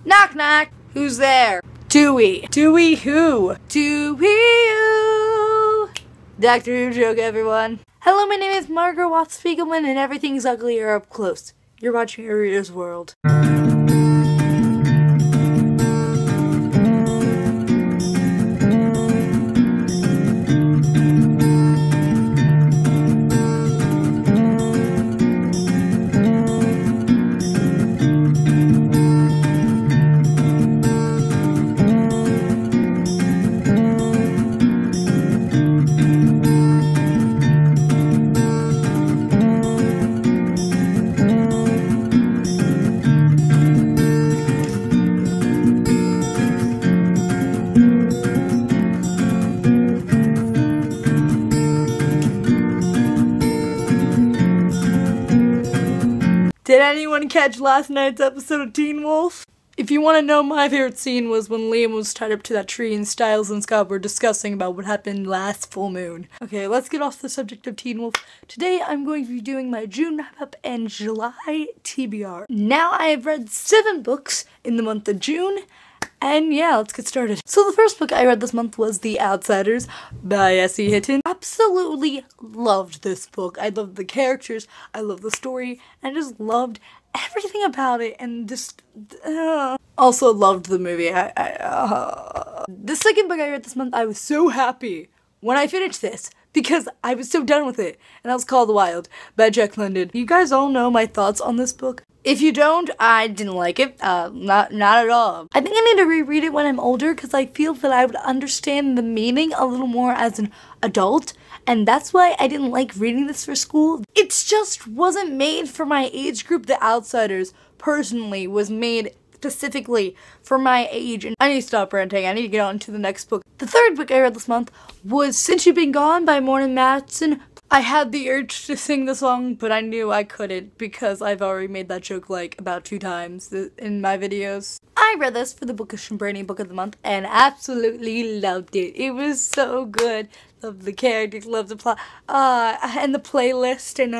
Knock knock. Who's there? Dewey. Dewey who? Dewey who? Doctor Who joke, everyone. Hello, my name is Margaret Watts Spiegelman, and everything's uglier up close. You're watching Areadersworld World. Did anyone catch last night's episode of Teen Wolf? If you want to know, my favorite scene was when Liam was tied up to that tree and Styles and Scott were discussing about what happened last full moon. Okay, let's get off the subject of Teen Wolf. Today I'm going to be doing my June wrap-up and July TBR. Now I have read 7 books in the month of June. And yeah, let's get started. So the first book I read this month was The Outsiders by S.E. Hinton. Absolutely loved this book. I loved the characters, I loved the story, and I just loved everything about it, and just also loved the movie. The second book I read this month, I was so happy when I finished this because I was so done with it, and that was called The Wild by Jack London. You guys all know my thoughts on this book. If you don't, I didn't like it. Not at all. I think I need to reread it when I'm older because I feel that I would understand the meaning a little more as an adult, and that's why I didn't like reading this for school. It just wasn't made for my age group. The Outsiders, personally, was made specifically for my age, and I need to stop ranting. I need to get on to the next book. The third book I read this month was Since You've Been Gone by Morgan Matson. I had the urge to sing the song, but I knew I couldn't because I've already made that joke like about 2 times in my videos. I read this for the Bookish and Brainy Book of the Month and absolutely loved it. It was so good. Loved the characters, loved the plot, and the playlist, and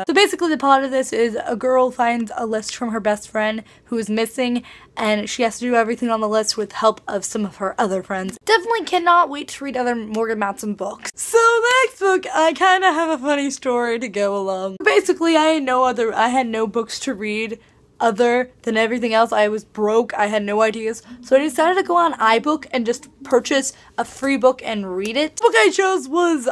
So basically the plot of this is a girl finds a list from her best friend who is missing, and she has to do everything on the list with help of some of her other friends. Definitely cannot wait to read other Morgan Matson books. So the next book, I kind of have a funny story to go along. Basically, I had no books to read other than everything else. I was broke, I had no ideas, so I decided to go on iBook and just purchase a free book and read it. The book I chose was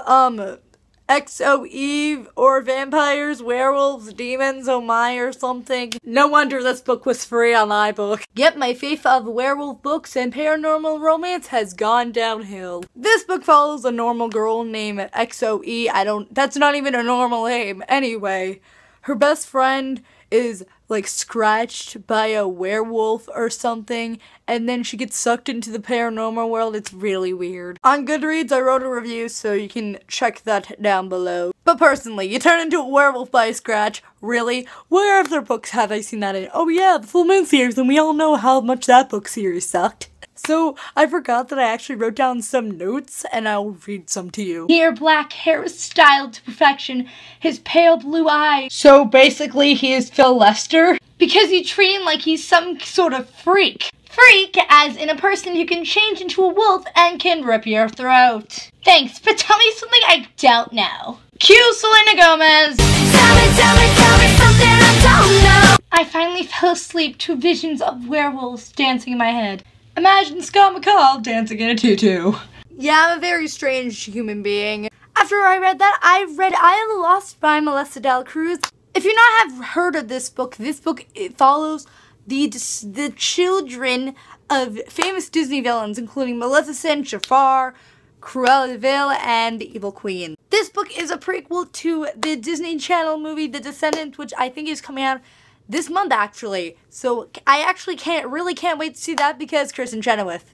XOE or Vampires, Werewolves, Demons, Oh My or something. No wonder this book was free on iBook. Yep, my faith of werewolf books and paranormal romance has gone downhill. This book follows a normal girl named XOE. That's not even a normal name. Anyway, her best friend is like scratched by a werewolf or something, and then she gets sucked into the paranormal world. It's really weird. On Goodreads, I wrote a review, so you can check that down below. But personally, you turn into a werewolf by a scratch? Really? Where other books have I seen that in? Oh yeah, the Full Moon series, and we all know how much that book series sucked. So, I forgot that I actually wrote down some notes, and I'll read some to you. Near black hair is styled to perfection, his pale blue eyes. So basically, he is Phil Lester? Because you treat him like he's some sort of freak. Freak, as in a person who can change into a wolf and can rip your throat. Thanks, but tell me something I don't know. Cue Selena Gomez. Tell me something I don't know. I finally fell asleep to visions of werewolves dancing in my head. Imagine Scott McCall dancing in a tutu. Yeah, I'm a very strange human being. After I read that, I read I Am Lost by Melissa Del Cruz. If you not have heard of this book it follows the children of famous Disney villains, including Maleficent, Jafar, Cruella de Vil, and the Evil Queen. This book is a prequel to the Disney Channel movie The Descendants, which I think is coming out this month, actually. So I actually can't wait to see that because Kristen Chenoweth.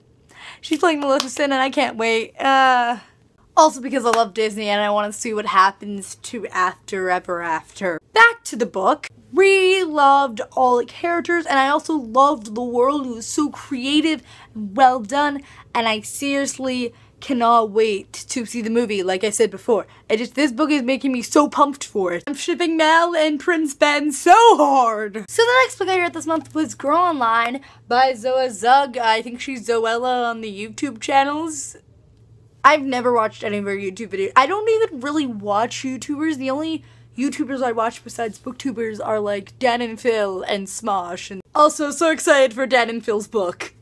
She's playing Maleficent and I can't wait. Also because I love Disney and I want to see what happens to Ever After. Back to the book. Really loved all the characters, and I also loved the world. It was so creative and well done, and I seriously cannot wait to see the movie, like I said before. This book is making me so pumped for it. I'm shipping Mel and Prince Ben so hard. So the next book I read this month was Girl Online by Zoa Zug. I think she's Zoella on the YouTube channels. I've never watched any of her YouTube videos. I don't even really watch YouTubers. The only YouTubers I watch besides booktubers are like Dan and Phil and Smosh. And also so excited for Dan and Phil's book.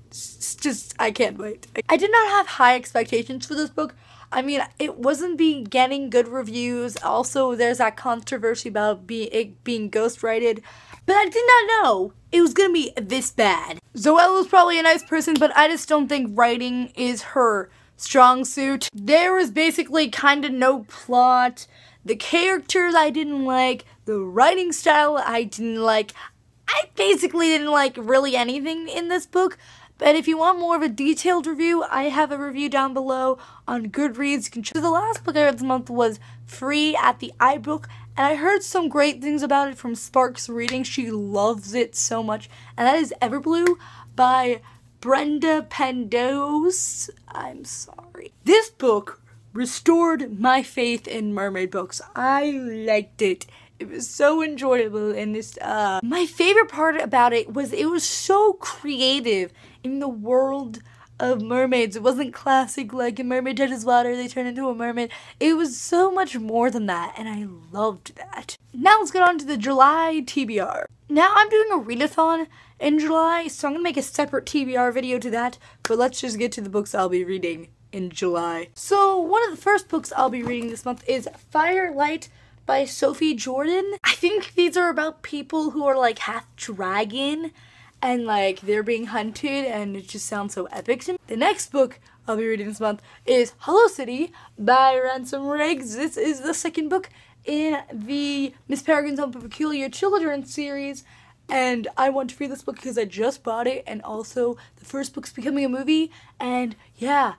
I can't wait. I did not have high expectations for this book. I mean, it wasn't getting good reviews. Also, there's that controversy about it being ghostwrited. But I did not know it was gonna be this bad. Zoella was probably a nice person, but I just don't think writing is her strong suit. There was basically kind of no plot. The characters I didn't like. The writing style I didn't like. I basically didn't like really anything in this book. But if you want more of a detailed review, I have a review down below on Goodreads. You can check. The last book I read this month was Free at the iBook, and I heard some great things about it from Sparks Reading. She loves it so much, and that is Everblue by Brenda Pendos. I'm sorry. This book restored my faith in mermaid books. I liked it. It was so enjoyable, and my favorite part about it was so creative in the world of mermaids. It wasn't classic, like a mermaid touches water, they turn into a mermaid. It was so much more than that, and I loved that. Now let's get on to the July TBR. Now I'm doing a readathon in July, so I'm gonna make a separate TBR video to that, but let's just get to the books I'll be reading in July. So one of the first books I'll be reading this month is Firelight by Sophie Jordan. I think these are about people who are like half dragon and like they're being hunted, and it just sounds so epic to me. The next book I'll be reading this month is Hello City by Ransom Riggs. This is the second book in the Miss Peregrine's Home for Peculiar Children series, and I want to read this book because I just bought it, and also the first book's becoming a movie, and yeah,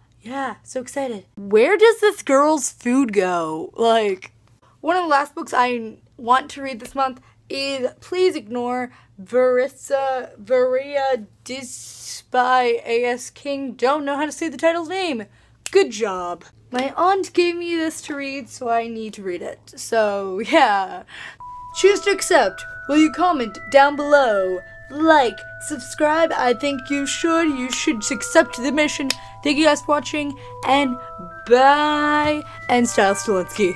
so excited. Where does this girl's food go? Like, one of the last books I want to read this month is Please Ignore Varia Dis by A.S. King. Don't know how to say the title's name. Good job. My aunt gave me this to read, so I need to read it. So, yeah. Choose to accept. Will you comment down below? Like, subscribe. I think you should. You should accept the mission. Thank you guys for watching, and bye. And Style Stilinski.